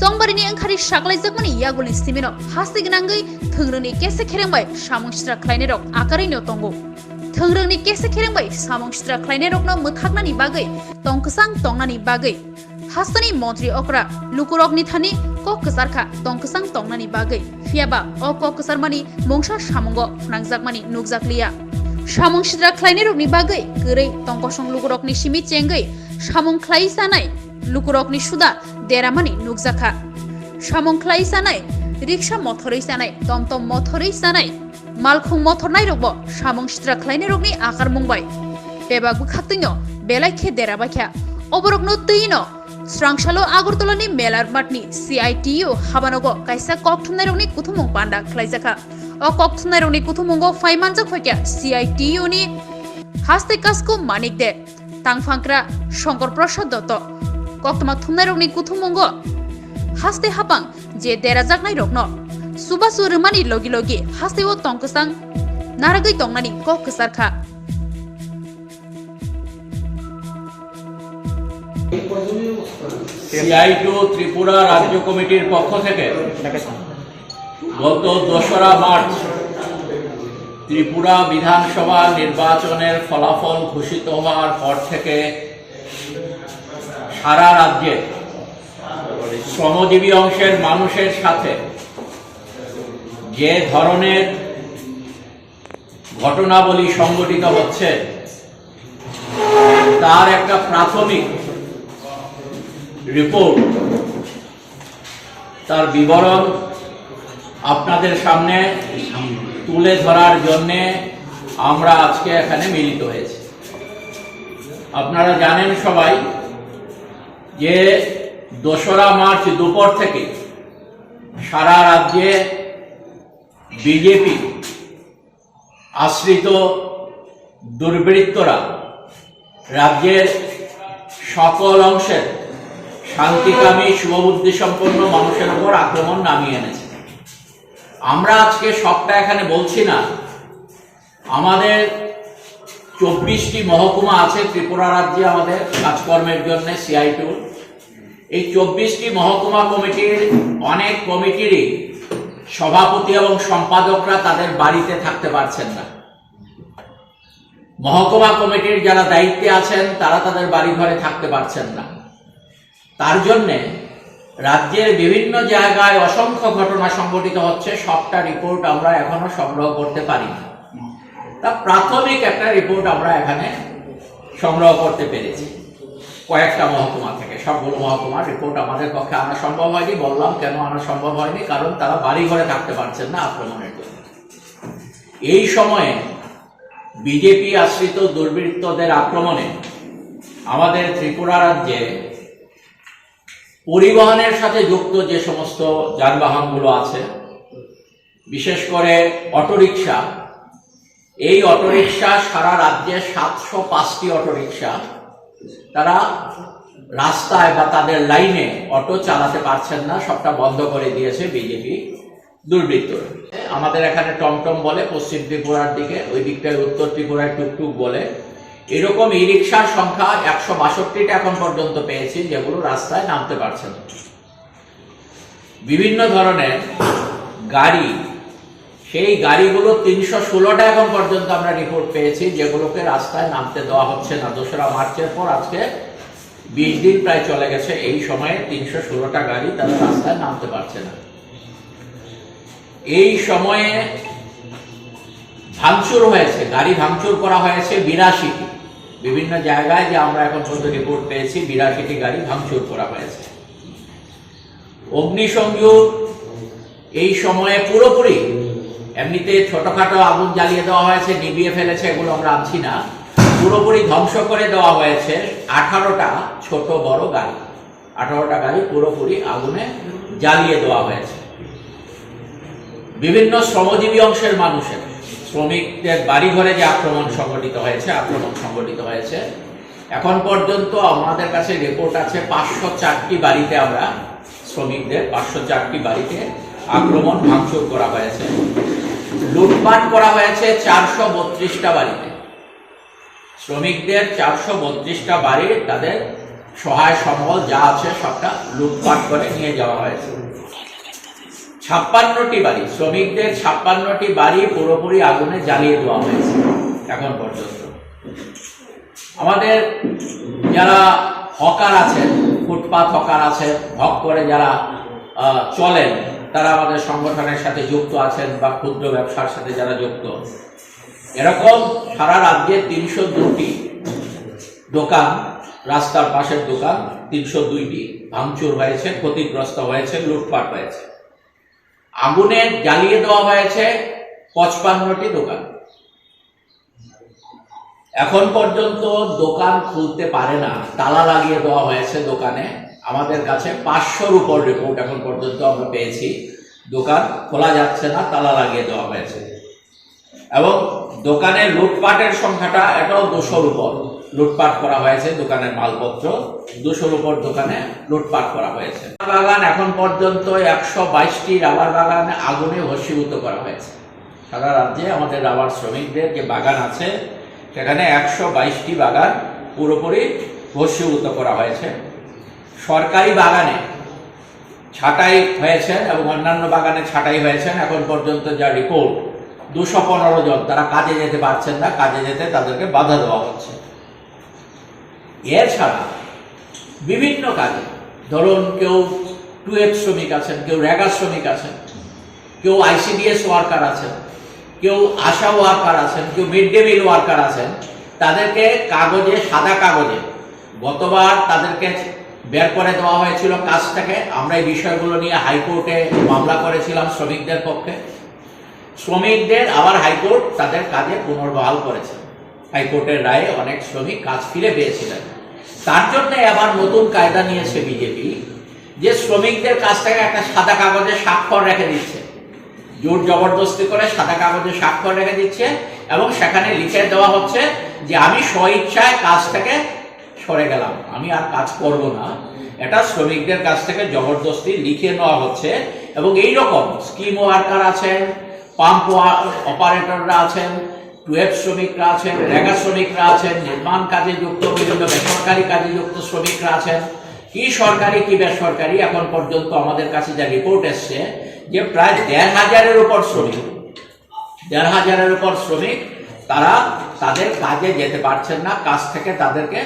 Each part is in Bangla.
Songbarini angkari shaklaizakmani yaguli simino hasti gnangai thungrangni kese kherengbai samungstra khlainirok akarinyo tongo. Thungrangni kese kherengbai samungstra khlainirokno muthaknani bagai tongkwchang tongnani bagai hastani mantri okra lukurokni thani Kwcharkha Kwchang tongnani bagai fiaba o Kwcharmani mongsa samungo phunangjakmani nukjakliya. Samungstra khlainirokni bagai gurei tongkosong lukurokni simi chengai samung khlaisanai lukurokni suda deramani nukjakha. Samung khlaisanai riksha mothorei sanai tomtom mothorei sanai malkhung mothornai rokbo samungstra khlainirokni akar mungbai. Bebagwi khaktungno belai khe derabakha oborokno tüino Swrangchalo Agortolani melar matni CITU Haphangno kaisa kokthumnairokni kuthumung panda khlaijakha. O kokthumnairokni kuthumungo faimanjak phakya CITU ni haste kasko manik de tangphangkra Shankar Prasad Dotto koktoma thumnairokni kuthumungo haste haphang je derajaknai rokno subasu rwmani logi logi haste o tongkwchang naragui tongnani Kwcharkha. CITU Tripura রাজ্য কমিটির পক্ষ থেকে গত ২রা মার্চ ত্রিপুরা বিধানসভা নির্বাচনের ফলাফল ঘোষিত হওয়ার পর থেকে সারা রাজ্যে শ্রমজীবী অংশের মানুষের সাথে যে ধরনের ঘটনাবলী সংঘটিত হচ্ছে তার একটা প্রাথমিক রিপোর্ট তার বিবরণ আপনাদের সামনে তুলে ধরার জন্য আমরা আজকে এখানে মিলিত হয়েছি। আপনারা জানেন সবাই যে ২রা মার্চ দুপুর থেকে সারা রাজ্যে বিজেপি আশ্রিত দুর্বৃত্তরা রাজ্যের সকল অংশের শান্তিকামী শুভবুদ্ধি সম্পন্ন মানুষের উপর আক্রমণ নামিয়ে এনেছে। আমরা আজকে সবটা এখানে বলছি না। আমাদের ২৪টি মহকুমা আছে ত্রিপুরা রাজ্যে আমাদের কাজকর্মের জন্য CITU। এই ২৪টি মহকুমা কমিটির অনেক কমিটিরই সভাপতি এবং সম্পাদকরা তাদের বাড়িতে থাকতে পারছেন না। মহকুমা কমিটির যারা দায়িত্বে আছেন তারা তাদের বাড়ি ঘরে থাকতে পারছেন না। তার জন্যে রাজ্যের বিভিন্ন জায়গায় অসংখ্য ঘটনা সংঘটিত হচ্ছে, সবটা রিপোর্ট আমরা এখনো সংগ্রহ করতে পারি না। তা প্রাথমিক একটা রিপোর্ট আমরা এখানে সংগ্রহ করতে পেরেছি কয়েকটা মহকুমা থেকে। সবগুলো মহকুমার রিপোর্ট আমাদের পক্ষে আনা সম্ভব হয়নি। বললাম কেন আনা সম্ভব হয়নি, কারণ তারা বাড়ি ঘরে থাকতে পারছেন না আক্রমণের জন্য। এই সময়ে বিজেপি আশ্রিত দুর্বৃত্তদের আক্রমণে আমাদের ত্রিপুরা রাজ্যে পরিবহনের সাথে যুক্ত যে সমস্ত যানবাহনগুলো আছে, বিশেষ করে অটোরিকশা, এই অটোরিকশা সারা রাজ্যে ৭০৫টি অটোরিকশা তারা রাস্তায় বা তাদের লাইনে অটো চালাতে পারছেন না, সবটা বন্ধ করে দিয়েছে বিজেপি দুর্বৃত্তরা। আমাদের এখানে টমটম বলে পশ্চিম ত্রিপুরার দিকে, ওই দিকটায় উত্তর ত্রিপুরায় টুকটুক বলে। এরকম ই রিক্সার সংখ্যা ১৬২টা এখন পর্যন্ত পেয়েছি যেগুলো রাস্তায় নামতে পারছে না। বিভিন্ন ধরনের গাড়ি, সেই গাড়িগুলো ৩১৬টা এখন পর্যন্ত আমরা রিপোর্ট পেয়েছি যেগুলোকে রাস্তায় নামতে দেওয়া হচ্ছে না। ২রা মার্চের পর আজকে ২০ দিন প্রায় চলে গেছে, এই সময়ে ৩১৬টা গাড়ি তারা রাস্তায় নামতে পারছে না। এই সময়ে ভাঙচুর হয়েছে, গাড়ি ভাঙচুর করা হয়েছে ৮২টি। বিভিন্ন জায়গায় যে আমরা এখন পর্যন্ত রিপোর্ট পেয়েছি ৮২টি গাড়ি ভাঙচুর করা হয়েছে। অগ্নিসংযোগ এই সময়ে পুরোপুরি, এমনিতে ছোটখাটো আগুন জ্বালিয়ে দেওয়া হয়েছে, নিভিয়ে ফেলেছে, এগুলো আমরা আনছি না। পুরোপুরি ধ্বংস করে দেওয়া হয়েছে 18টা ছোট বড় গাড়ি। 18টা গাড়ি পুরোপুরি আগুনে জ্বালিয়ে দেওয়া হয়েছে। বিভিন্ন শ্রমজীবী অংশের মানুষের, শ্রমিকদের বাড়িঘরে যে আক্রমণ সংঘটিত হয়েছে, এখন পর্যন্ত আমাদের কাছে রিপোর্ট আছে ৫০৪টি বাড়িতে আমরা শ্রমিকদের ৫০৪টি বাড়িতে আক্রমণ ভাঙচুর করা হয়েছে। লুটপাট করা হয়েছে ৪৩২টা বাড়িতে। শ্রমিকদের ৪৩২টা বাড়ি তাদের সহায় সম্বল যা আছে সবটা লুটপাট করে নিয়ে যাওয়া হয়েছে। 56টি বাড়ি, শ্রমিকদের 56টি বাড়ি পুরোপুরি আগুনে জ্বালিয়ে দেওয়া হয়েছে এখন পর্যন্ত। আমাদের যারা হকার আছেন, ফুটপাত হকার আছেন, হক করে যারা চলেন, তারা আমাদের সংগঠনের সাথে যুক্ত আছেন বা ক্ষুদ্র ব্যবসার সাথে যারা যুক্ত, এরকম সারা রাজ্যে 302টি দোকান, রাস্তার পাশের দোকান 302টি ভাঙচুর হয়েছে, ক্ষতিগ্রস্ত হয়েছে, লুটপাট হয়েছে। আগুনে জ্বালিয়ে দেওয়া হয়েছে 55টি দোকান। এখন পর্যন্ত দোকান খুলতে পারে না, তালা লাগিয়ে দেওয়া হয়েছে দোকানে। আমাদের কাছে 500-র উপর রিপোর্ট এখন পর্যন্ত আমরা পেয়েছি, দোকান খোলা যাচ্ছে না, তালা লাগিয়ে দেওয়া হয়েছে। এবং দোকানে লুটপাটের সংখ্যাটা এটাও 200-র উপর লুটপাট করা হয়েছে। দোকানের মালপত্র 200-র উপর দোকানে লুটপাট করা হয়েছে। বাগান এখন পর্যন্ত 122টি রাবার বাগান আগুনে ভস্মীভূত করা হয়েছে। সারা রাজ্যে আমাদের রাবার শ্রমিকদের যে বাগান আছে সেখানে 122টি বাগান পুরোপুরি ভস্মীভূত করা হয়েছে। সরকারি বাগানে ছাঁটাই হয়েছেন এবং অন্যান্য বাগানে ছাঁটাই হয়েছেন। এখন পর্যন্ত যা রিপোর্ট, 215 জন তারা কাজে যেতে পারছেন না, কাজে যেতে তাদেরকে বাধা দেওয়া হচ্ছে। এছাড়া বিভিন্ন কাজে, ধরুন কেউ 2F শ্রমিক আছেন, কেউ রেগা শ্রমিক আছেন, কেউ ICDS ওয়ার্কার আছেন, কেউ আশা ওয়ার্কার আছেন, কেউ মিড ডে মিল ওয়ার্কার আছেন, তাদেরকে কাগজে, সাদা কাগজে গতবার তাদেরকে বের করে দেওয়া হয়েছিল কাজ থেকে। আমরা এই বিষয়গুলো নিয়ে হাইকোর্টে মামলা করেছিলাম শ্রমিকদের পক্ষে। শ্রমিকদের আবার হাইকোর্ট তাদের কাজে পুনর্বহাল করেছে। হাইকোর্টের রায়ে অনেক শ্রমিক কাজ ফিরে পেয়েছিলেন। তার জন্য আবার নতুন কায়দা নিয়েছে বিজেপি, যে শ্রমিকদের কাছ থেকে একটা সাদা কাগজে স্বাক্ষর রেখে দিচ্ছে, জোর জবরদস্তি করে সাদা কাগজে স্বাক্ষর রেখে দিচ্ছে এবং সেখানে লিখে দেওয়া হচ্ছে যে আমি স্বইচ্ছায় কাজ থেকে সরে গেলাম, আমি আর কাজ করব না। এটা শ্রমিকদের কাছ থেকে জবরদস্তি লিখে নেওয়া হচ্ছে। এবং এই রকম স্কিম ওয়ার্কার আছেন, পাম্প অপারেটররা আছেন, 2F শ্রমিকরা আছেন, রেগা শ্রমিকরা আছেন, নির্মাণ কাজে যুক্ত, বিভিন্ন বেসরকারি কাজে যুক্ত শ্রমিকরা আছেন, কি সরকারি কি বেসরকারি। এখন পর্যন্ত আমাদের কাছে যা রিপোর্ট এসছে যে প্রায় 1,500-এর উপর শ্রমিক, 1,500-এর উপর শ্রমিক তারা তাদের কাজে যেতে পারছেন না, কাজ থেকে তাদেরকে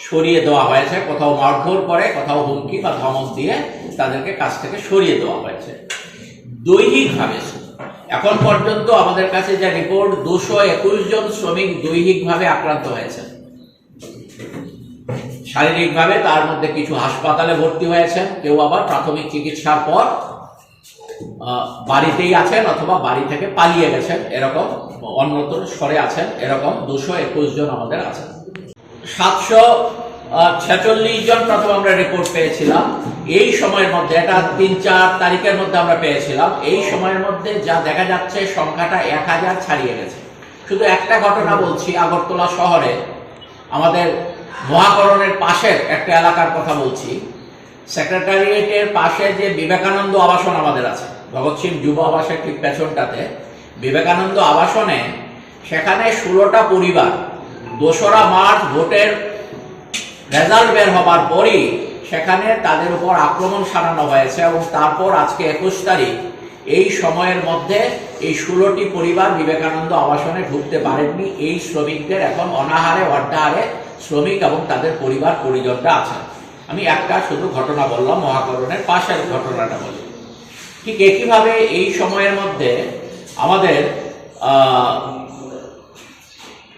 সরিয়ে দেওয়া হয়েছে। কোথাও মারধর করে, কোথাও হুমকি বা ধমক দিয়ে তাদেরকে কাজ থেকে সরিয়ে দেওয়া হয়েছে। দৈহিকভাবে এখন পর্যন্ত আমাদের কাছে যা রিপোর্ট, 221 জন শ্রমিক দৈহিকভাবে আক্রান্ত হয়েছে, শারীরিকভাবে। তার মধ্যে কিছু হাসপাতালে ভর্তি হয়েছেন, কেউ আবার প্রাথমিক চিকিৎসার পর বাড়িতেই আছেন অথবা বাড়ি থেকে পালিয়ে গেছেন, এরকম অন্যত্র সরে আছেন, এরকম 221 জন আমাদের আছেন। 746 জন প্রথম আমরা রিপোর্ট পেয়েছিলাম এই সময়ের মধ্যে, এটা 3-4 তারিখের মধ্যে আমরা পেয়েছিলাম। এই সময়ের মধ্যে যা দেখা যাচ্ছে সংখ্যাটা 1000 ছাড়িয়ে গেছে। শুধু একটা ঘটনা বলছি, আগরতলা শহরে আমাদের মহাকরণের পাশের একটা এলাকার কথা বলছি। সেক্রেটারিয়েটের পাশে যে বিবেকানন্দ আবাসন আমাদের আছে, ভগৎ সিং যুব আবাসের ঠিক পেছনটাতে বিবেকানন্দ আবাসনে, সেখানে 16টা পরিবার 2রা মার্চ ভোটের রেজাল্ট বের হবার পরই সেখানে তাদের উপর আক্রমণ সানানো হয়েছে। এবং তারপর আজকে 21 তারিখ, এই সময়ের মধ্যে এই 16টি পরিবার বিবেকানন্দ আবাসনে ঢুকতে পারেননি। এই শ্রমিকদের এখন অনাহারে অর্ধাহারে শ্রমিক এবং তাদের পরিবার পরিজনরা আছেন। আমি একটা শুধু ঘটনা বললাম, মহাকরণের পাশের ঘটনাটা বলি। ঠিক একইভাবে এই সময়ের মধ্যে আমাদের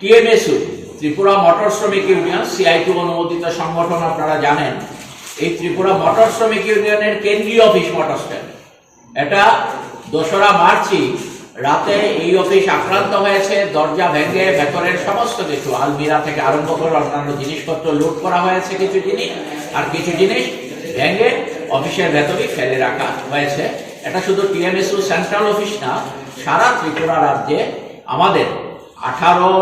TMSU, ত্রিপুরা মোটর শ্রমিক ইউনিয়ন, CITU অনুমোদিত সংগঠন, আপনারা জানেন। এই ত্রিপুরা মোটর শ্রমিক ইউনিয়নের কেন্দ্রীয় অফিস মোটর স্ট্যান্ড, এটা 2রা মার্চই রাতে এই অফিস আক্রান্ত হয়েছে। দরজা ভেঙে ভেতরের সমস্ত কিছু, আলমিরা থেকে আরম্ভ করে অন্যান্য জিনিসপত্র লুট করা হয়েছে কিছু জিনিস, আর কিছু জিনিস ভেঙে অফিসের ভেতরেই ফেলে রাখা হয়েছে। এটা শুধু TMSU সেন্ট্রাল অফিস না, সারা ত্রিপুরা রাজ্যে আমাদের 18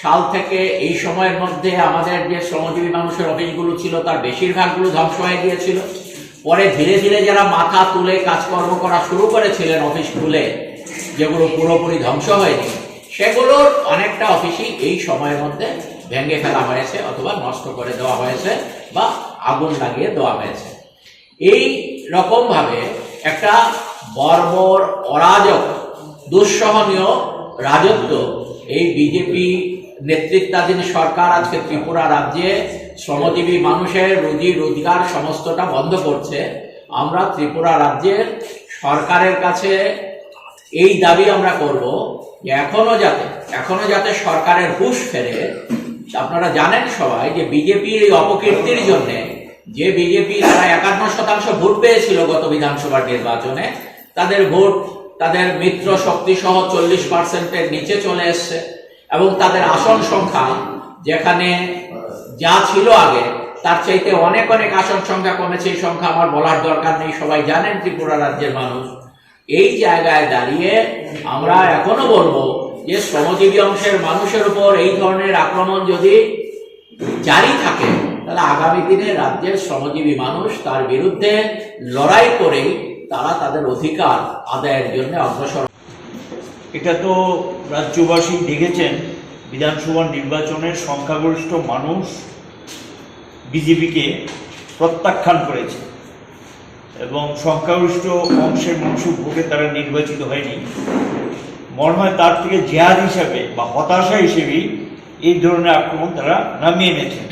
সাল থেকে এই সময়ের মধ্যে আমাদের যে শ্রমজীবী মানুষের অফিসগুলো ছিল তার বেশিরভাগগুলো ধ্বংস হয়ে গিয়েছিল। পরে ধীরে ধীরে যারা মাথা তুলে কাজকর্ম করা শুরু করেছিলেন অফিস খুলে, যেগুলো পুরোপুরি ধ্বংস হয়নি, সেগুলোর অনেকটা অফিসই এই সময়ের মধ্যে ভেঙে ফেলা হয়েছে অথবা নষ্ট করে দেওয়া হয়েছে বা আগুন লাগিয়ে দেওয়া হয়েছে। এই রকমভাবে একটা বর্বর অরাজক দুঃসহনীয় রাজত্ব এই বিজেপি নেতৃত্বাধীন সরকার আজকে ত্রিপুরা রাজ্যে শ্রমজীবী মানুষের রুজি রোজগার সমস্তটা বন্ধ করছে। আমরা ত্রিপুরা রাজ্যের সরকারের কাছে এই দাবি আমরা করব যে এখনো যাতে সরকারের হুঁশ ফেরে। আপনারা জানেন সবাই যে বিজেপির এই অপকীর্তির জন্য, যে বিজেপি তারা 51% ভোট পেয়েছিল গত বিধানসভা নির্বাচনে, তাদের ভোট তাদের মিত্র শক্তি সহ 40%-এর নিচে চলে এসছে এবং তাদের আসন সংখ্যা যেখানে যা ছিল আগে তার চাইতে অনেক অনেক আসন সংখ্যা কমেছে। এই সংখ্যা আমার বলার দরকার নেই, সবাই জানেন ত্রিপুরা রাজ্যের মানুষ। এই জায়গায় দাঁড়িয়ে আমরা এখনো বলবো যে শ্রমজীবী অংশের মানুষের উপর এই ধরনের আক্রমণ যদি জারি থাকে, তাহলে আগামী দিনে রাজ্যের শ্রমজীবী মানুষ তার বিরুদ্ধে লড়াই করেই তারা তাদের অধিকার আদায়ের জন্য অগ্রসর। এটা তো রাজ্যবাসী দেখেছেন, বিধানসভা নির্বাচনের সংখ্যাগরিষ্ঠ মানুষ বিজেপিকে প্রত্যাখ্যান করেছে এবং সংখ্যাগরিষ্ঠ অংশের মানুষের ভোটে তারা নির্বাচিত হয়নি। মনে হয় তার থেকে জেহাদ হিসাবে বা হতাশা হিসেবেই এই ধরনের আক্রমণ তারা নামিয়ে এনেছে।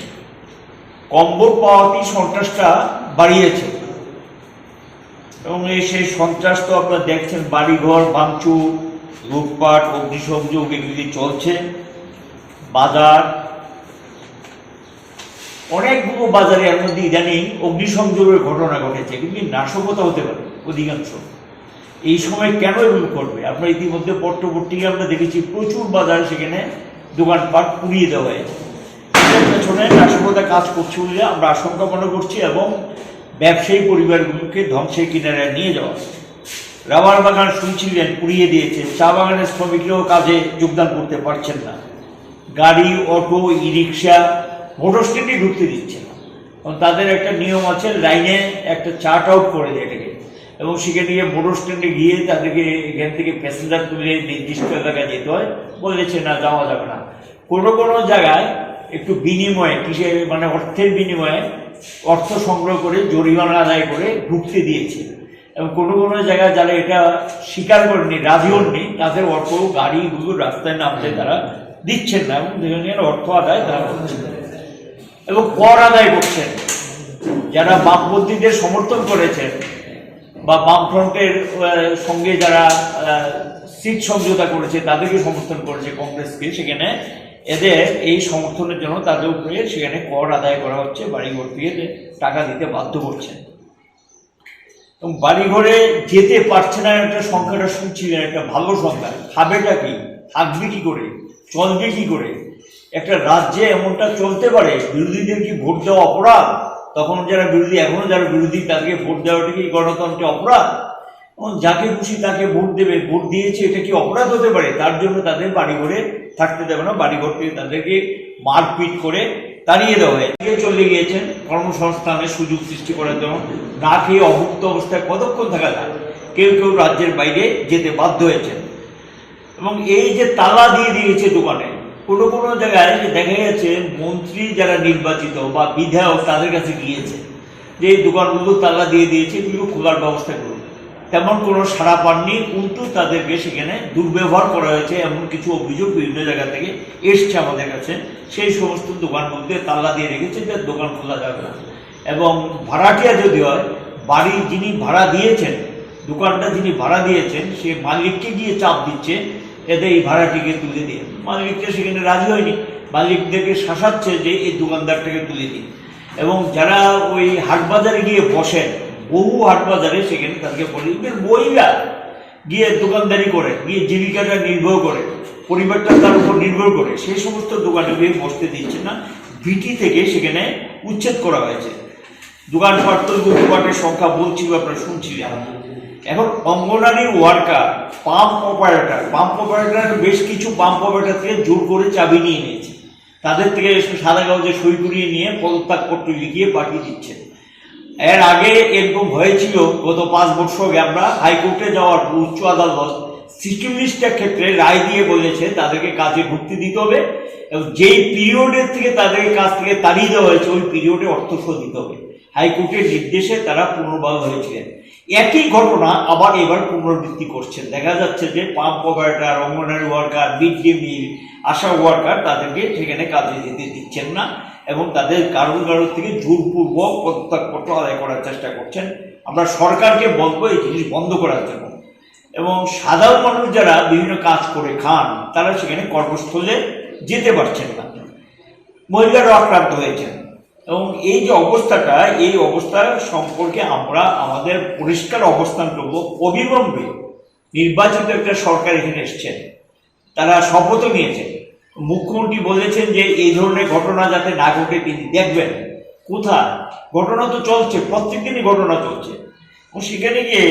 কম ভোট পাওয়াতেই সন্ত্রাসটা বাড়িয়েছে এবং সেই সন্ত্রাস তো আপনারা দেখছেন, বাড়িঘর ভাঙচুর, লুটপাট, অগ্নিসংযোগ এগুলি চলছে। বাজার, অনেকগুলো বাজারে এর মধ্যে ইদানিং অগ্নিসংযোগের ঘটনা ঘটেছে, কিন্তু নাশকতা হতে পারে অধিকাংশ। এই সময় কেন এগুলো করবে? আমরা ইতিমধ্যে পট্টপট্টিকে আমরা দেখেছি প্রচুর বাজার, সেখানে দোকানপাট পুড়িয়ে দেওয়া হয়েছে। এর পেছনে নাশকতা কাজ করছে বলে আমরা আশঙ্কা মনে করছি এবং ব্যবসায়ী পরিবারগুলোকে ধ্বংসের কিনারায় নিয়ে যাওয়া। রাবার বাগান শুনছিলেন পুড়িয়ে দিয়েছে, চা বাগানের শ্রমিকরাও কাজে যোগদান করতে পারছেন না। গাড়ি, অটো, ই রিক্সা মোটর স্ট্যান্ডে ঢুকতে দিচ্ছে না, কারণ তাদের একটা নিয়ম আছে, লাইনে একটা চার্ট আউট করে দেয় এটাকে, এবং সেখানে গিয়ে মোটর স্ট্যান্ডে গিয়ে তাদেরকে এখান থেকে প্যাসেঞ্জার তুলে নির্দিষ্ট এলাকায় যেতে হয়, বলেছে না যাওয়া যাবে না। কোনো কোনো জায়গায় একটু বিনিময়ে, কিসের মানে অর্থের বিনিময়ে অর্থ সংগ্রহ করে জরিমানা আদায় করে ঢুকতে দিয়েছে। এবং কোনো কোনো জায়গায় যারা এটা স্বীকার করেনি, রাজি হননি, তাদের অর্থ গাড়িগুলো রাস্তায় নামতে তারা দিচ্ছেন না এবং অর্থ আদায় তারা করছেন এবং কর আদায় করছেন। যারা বামপন্থীদের সমর্থন করেছেন বা বামফ্রন্টের সঙ্গে যারা সিট সমঝোতা করেছে, তাদেরকে সমর্থন করেছে কংগ্রেসকে, সেখানে এদের এই সমর্থনের জন্য তাদের উপরে সেখানে কর আদায় করা হচ্ছে, বাড়িঘর থেকে টাকা দিতে বাধ্য করছেন এবং বাড়িঘরে যেতে পারছে না। একটা সংখ্যাটা শুনছিলেন, একটা ভালো সংখ্যা। খাবেটা কি, থাকবে কি করে, চলবে কি করে? একটা রাজ্যে এমনটা চলতে পারে? বিরোধীদের কি ভোট দেওয়া অপরাধ? তখন যারা বিরোধী, এখনো যারা বিরোধী, তাদেরকে ভোট দেওয়াটা কি গণতন্ত্রে অপরাধ? এবং যাকে খুশি তাকে ভোট দেবে, ভোট দিয়েছে, এটা কি অপরাধ হতে পারে? তার জন্য তাদের বাড়িঘরে থাকতে দেবে না, বাড়িঘর থেকে তাদেরকে মারপিট করে তাড়িয়ে দেওয়া হয়। চলে গিয়েছেন কর্মসংস্থানের সুযোগ সৃষ্টি করার জন্য। না খেয়ে অভুক্ত অবস্থায় কতক্ষণ থাকা যায়? কেউ কেউ রাজ্যের বাইরে যেতে বাধ্য হয়েছেন এবং এই যে তালা দিয়ে দিয়েছে দোকানে, কোনো কোনো জায়গায় দেখা গেছে মন্ত্রী যারা নির্বাচিত বা বিধায়ক তাদের কাছে গিয়েছে যে এই দোকানগুলো তালা দিয়ে দিয়েছে, এগুলো খোলার ব্যবস্থা করুন। তেমন কোনো সাড়া পাননি, কিন্তু তাদেরকে সেখানে দুর্ব্যবহার করা হয়েছে, এমন কিছু অভিযোগ বিভিন্ন জায়গা থেকে এসছে আমাদের কাছে। সেই সমস্ত দোকানগুলোতে তালা দিয়ে রেখেছে যে দোকান খোলা যাবে না। এবং ভাড়াটিয়া যদি হয়, বাড়ি যিনি ভাড়া দিয়েছেন, দোকানটা যিনি ভাড়া দিয়েছেন, সে মালিককে গিয়ে চাপ দিচ্ছে এতে এই ভাড়াটিকে তুলে দিয়ে। মালিকটা সেখানে রাজি হয়নি, মালিকদেরকে শাসাচ্ছে যে এই দোকানদারটাকে তুলে দিন। এবং যারা ওই হাটবাজারে গিয়ে বসেন, বহু হাটবাজারে, সেখানে তাদেরকে বলি বইরা গিয়ে দোকানদারি করে, গিয়ে জীবিকাটা নির্ভর করে, পরিবারটা তার উপর নির্ভর করে, সেই সমস্ত দোকানে গিয়ে বসতে দিচ্ছে না। ভিটি থেকে সেখানে উচ্ছেদ করা হয়েছে। দোকানপাট তো দোকানপাটের সংখ্যা বলছি, আপনারা শুনছিলেন। এখন অঙ্গনারী ওয়ার্কার, পাম্প অপারেটর বেশ কিছু পাম্প অপারেটর থেকে জোর করে চাবি নিয়ে নিয়েছে, তাদের থেকে সাদা কাগজে সই করিয়ে নিয়ে পদত্যাগপত্র লিখিয়ে পাঠিয়ে দিচ্ছে। এর আগে এরকম হয়েছিল গত 5 বছর আগে। আমরা হাইকোর্টে যাওয়ার উচ্চ আদালত 46টা ক্ষেত্রে রায় দিয়ে বলেছে তাদেরকে কাজে ঢুকতে দিতে হবে এবং যেই পিরিয়ডের থেকে তাদেরকে কাজ থেকে তাড়িয়ে দেওয়া হয়েছে ওই পিরিয়ডে অর্থ শোধ দিতে হবে। হাইকোর্টের নির্দেশে তারা পুনর্বহাল হয়েছিলেন। একই ঘটনা আবার এবার পুনরাবৃত্তি করছেন। দেখা যাচ্ছে যে pump operator, Anganwadi worker, mid day meal, ASHA worker তাদেরকে সেখানে কাজে যেতে দিচ্ছেন না এবং তাদের কারোর থেকে জোরপূর্বক পদত্যাগপত্র আদায় করার চেষ্টা করছেন। আমরা সরকারকে বলবো এই জিনিস বন্ধ করার জন্য। এবং সাধারণ মানুষ যারা বিভিন্ন কাজ করে খান তারা সেখানে কর্মস্থলে যেতে পারছেন না, মহিলারাও আক্রান্ত হয়েছেন। এবং এই যে অবস্থাটা, এই অবস্থা সম্পর্কে আমরা আমাদের পরিষ্কার অবস্থান করব। অবিলম্বে নির্বাচিত একটা সরকার এখানে এসছেন, তারা শপথও নিয়েছেন। মুখ্যমন্ত্রী বলেছেন যে এই ধরনের ঘটনা যাতে না ঘটে তিনি দেখবেন। কোথায় ঘটনা তো চলছে, প্রত্যেক দিনই ঘটনা চলছে। এবং সেখানে গিয়ে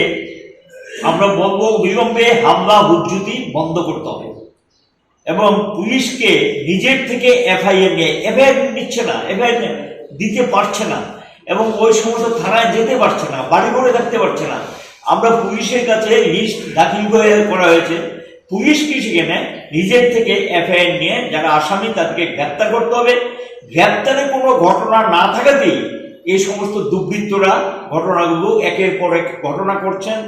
আমরা বলবো অবিলম্বে হামলা হুজ্জুতি বন্ধ করতে হবে এবং পুলিশকে নিজের থেকে এফআইআর নিচ্ছে না, এফআইআর দিতে পারছে না এবং ওই সমস্ত থানায় যেতে পারছে না, বাড়ি ঘরে থাকতে পারছে না। আমরা পুলিশের কাছে লিস্ট দাখিল করা হয়েছে, পুলিশ কি সেখানে নিজের থেকে এফআইআর নিয়ে যারা আসামি তাদেরকে গ্রেপ্তার করতে হবে। গ্রেপ্তারে কোনো ঘটনা না থাকাতেই এই সমস্ত দুর্বৃত্তরা ঘটনাগুলো একের পর এক ঘটনা করছেন,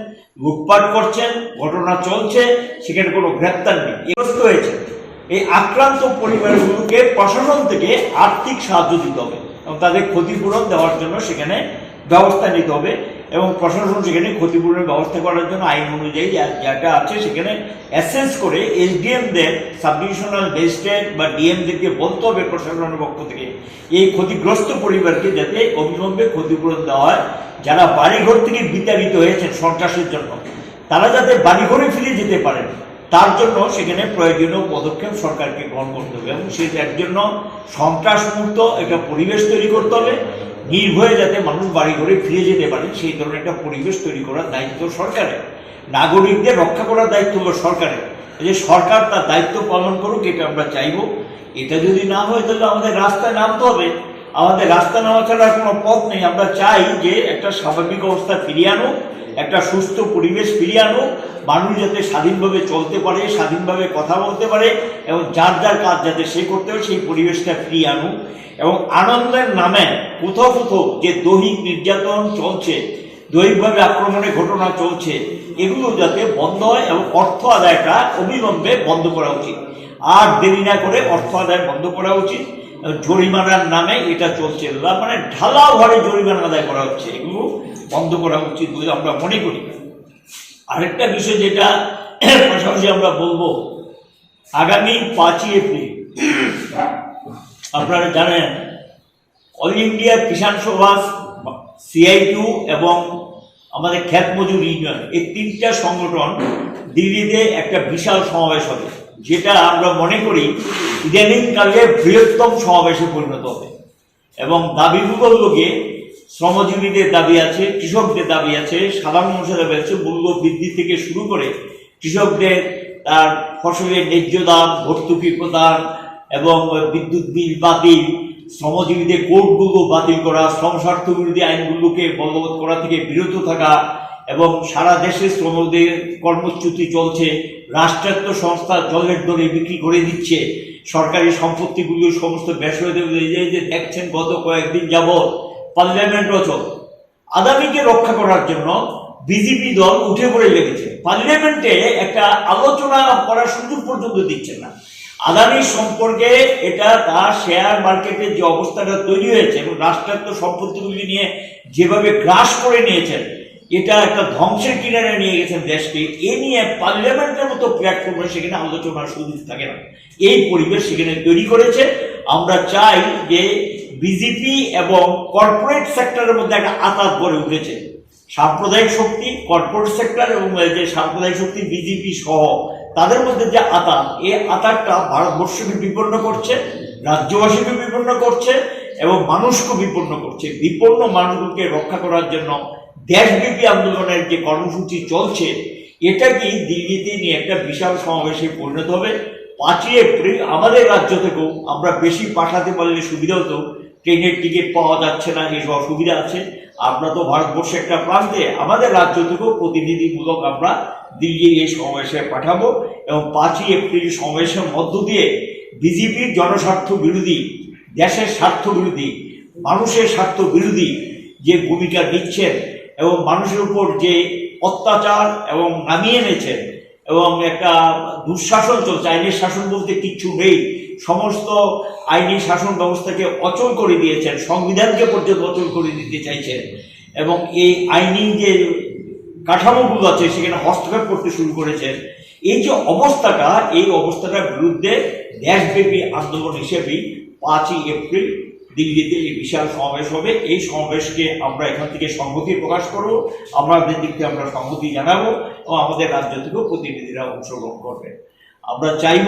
লুটপাট করছেন, ঘটনা চলছে, সেখানে কোনো গ্রেপ্তার নেই। এগ্রস্ত হয়েছে এই আক্রান্ত পরিবারগুলোকে প্রশাসন থেকে আর্থিক সাহায্য দিতে হবে এবং তাদের ক্ষতিপূরণ দেওয়ার জন্য সেখানে ব্যবস্থা নিতে হবে এবং প্রশাসন সেখানে ক্ষতিপূরণের ব্যবস্থা করার জন্য আইন অনুযায়ী যেটা আছে সেখানে অ্যাসেস করে এসডিএমদের, সাব ডিভিশনাল ম্যাজিস্ট্রেট বা ডিএমদেরকে বলতে হবে প্রশাসনের পক্ষ থেকে এই ক্ষতিগ্রস্ত পরিবারকে যাতে অবিলম্বে ক্ষতিপূরণ দেওয়া হয়। যারা বাড়িঘর থেকে বিতাড়িত হয়েছেন সন্ত্রাসের জন্য তারা যাতে বাড়িঘরে ফিরে যেতে পারেন তার জন্য সেখানে প্রয়োজনীয় পদক্ষেপ সরকারকে গ্রহণ করতে হবে এবং সেটার জন্য সন্ত্রাসমুক্ত একটা পরিবেশ তৈরি করতে হবে, নির্ভয়ে যাতে মানুষ বাড়ি ঘরে ফিরে যেতে পারে সেই ধরনের একটা পরিবেশ তৈরি করার দায়িত্ব সরকারের। নাগরিকদের রক্ষা করার দায়িত্ব হলো সরকারের। যে সরকার তার দায়িত্ব পালন করুক এটা আমরা চাইব। এটা যদি না হয় তাহলে আমাদের রাস্তায় নামতে হবে। আমাদের রাস্তা নামা ছাড়া কোনো পথ নেই। আমরা চাই যে একটা স্বাভাবিক অবস্থা ফিরিয়ে আনুক, একটা সুস্থ পরিবেশ ফিরিয়ে আনুক, মানুষ যাতে স্বাধীনভাবে চলতে পারে, স্বাধীনভাবে কথা বলতে পারে এবং যার যার কাজ যাতে সে করতে পারে সেই পরিবেশটা ফিরিয়ে আনুক। এবং আনন্দের নামে কোথাও কোথাও যে দৈহিক নির্যাতন চলছে, দৈহিকভাবে আক্রমণের ঘটনা চলছে, এগুলো যাতে বন্ধ হয় এবং অর্থ আদায়টা অবিলম্বে বন্ধ করা উচিত। আর দেরি না করে অর্থ আদায় বন্ধ করা উচিত। জরিমানার নামে এটা চলছে, মানে ঢালাও ভাবে জরিমানা আদায় করা হচ্ছে, এগুলো বন্ধ করা উচিত বলে আমরা মনে করি। আরেকটা বিষয় যেটা পাশাপাশি আমরা বলবো, আগামী 5ই এপ্রিল আপনারা জানেন অল ইন্ডিয়া কিষাণ সভা, CITU এবং আমাদের ক্ষেত মজুর ইউনিয়ন, এই তিনটা সংগঠন দিল্লিতে একটা বিশাল সমাবেশ হবে, যেটা আমরা মনে করি ইদানিংকালে বৃহত্তম সমাবেশে পরিণত হবে। এবং দাবিগুলোর লোকে শ্রমজীবীদের দাবি আছে, কৃষকদের দাবি আছে, সাধারণ মানুষের দাবি আছে, মূল্য বৃদ্ধি থেকে শুরু করে কৃষকদের তার ফসলের ন্যায্য দাম, ভর্তুকি প্রদান এবং বিদ্যুৎ বিল বাতিল, শ্রমজীবীদের কোর্টগুলো বাতিল করা, শ্রম স্বার্থ বিরোধী আইনগুলোকে বলবৎ করা থেকে বিরত থাকা এবং সারা দেশে শ্রমিকদের কর্মচ্যুতি চলছে, রাষ্ট্রায়ত্ত সংস্থা জলের দরে বিক্রি করে দিচ্ছে, সরকারি সম্পত্তিগুলো সমস্ত বেসরকারি যে দেখছেন গত কয়েকদিন যাবৎ পার্লামেন্ট রচক আদানিকে রক্ষা করার জন্য বিজেপি দল উঠে পড়ে লেগেছে। পার্লামেন্টে একটা আলোচনা করার সুযোগ পর্যন্ত দিচ্ছে না। আদানির সম্পর্কে এটা তার শেয়ার মার্কেটের যে অবস্থাটা তৈরি হয়েছে এবং রাষ্ট্রায়ত্ত সম্পত্তিগুলি নিয়ে যেভাবে গ্রাস করে নিয়েছেন, এটা একটা ধ্বংসের কিনারে নিয়ে গেছেন দেশকে। এ নিয়ে পার্লামেন্টের মতো প্ল্যাটফর্মে সেখানে আলোচনার সুযোগ থাকে না, এই পরিবেশ সেখানে তৈরি করেছে। আমরা চাই যে বিজেপি এবং কর্পোরেট সেক্টরের মধ্যে একটা আঁতাত গড়ে উঠেছে, সাম্প্রদায়িক শক্তি, কর্পোরেট সেক্টর এবং যে সাম্প্রদায়িক শক্তি বিজেপি সহ তাদের মধ্যে যে আঁতাত, এই আঁতাতটা ভারতবর্ষকে বিপন্ন করছে, রাজ্যবাসীকে বিপন্ন করছে এবং মানুষকে বিপন্ন করছে। বিপন্ন মানুষকে রক্ষা করার জন্য দেশব্যাপী আন্দোলনের যে কর্মসূচি চলছে, এটা কি দিল্লিতে নিয়ে একটা বিশাল সমাবেশে পরিণত হবে। 5ই এপ্রিল আমাদের রাজ্য থেকেও আমরা বেশি পাঠাতে পারলে সুবিধা হতো, ট্রেনের টিকিট পাওয়া যাচ্ছে না, এসব অসুবিধা আছে। আমরা তো ভারতবর্ষের একটা প্রান্তে, আমাদের রাজ্য থেকেও প্রতিনিধিমূলক আমরা দিল্লি এই সমাবেশে পাঠাবো এবং 5ই এপ্রিল সমাবেশের মধ্য দিয়ে বিজেপির জনস্বার্থ বিরোধী, দেশের স্বার্থ বিরোধী, মানুষের স্বার্থ বিরোধী যে ভূমিকা নিচ্ছেন এবং মানুষের উপর যে অত্যাচার এবং নামিয়ে এনেছেন এবং একটা দুঃশাসন চলছে, আইনের শাসন বলতে কিচ্ছু নেই, সমস্ত আইনি শাসন ব্যবস্থাকে অচল করে দিয়েছেন, সংবিধানকে পর্যন্ত অচল করে দিতে চাইছেন এবং এই আইনি যে কাঠামোগুলো আছে সেখানে হস্তক্ষেপ করতে শুরু করেছেন। এই যে অবস্থাটা, এই অবস্থাটার বিরুদ্ধে দেশব্যাপী আন্দোলন হিসেবেই 5ই এপ্রিল দিল্লিতে এই বিশাল সমাবেশ হবে। এই সমাবেশকে আমরা এখান থেকে সংহতি প্রকাশ করব, আমাদের দিক থেকে আমরা সংহতি জানাবো এবং আমাদের রাজ্য থেকেও প্রতিনিধিরা অংশগ্রহণ করবেন। আমরা চাইব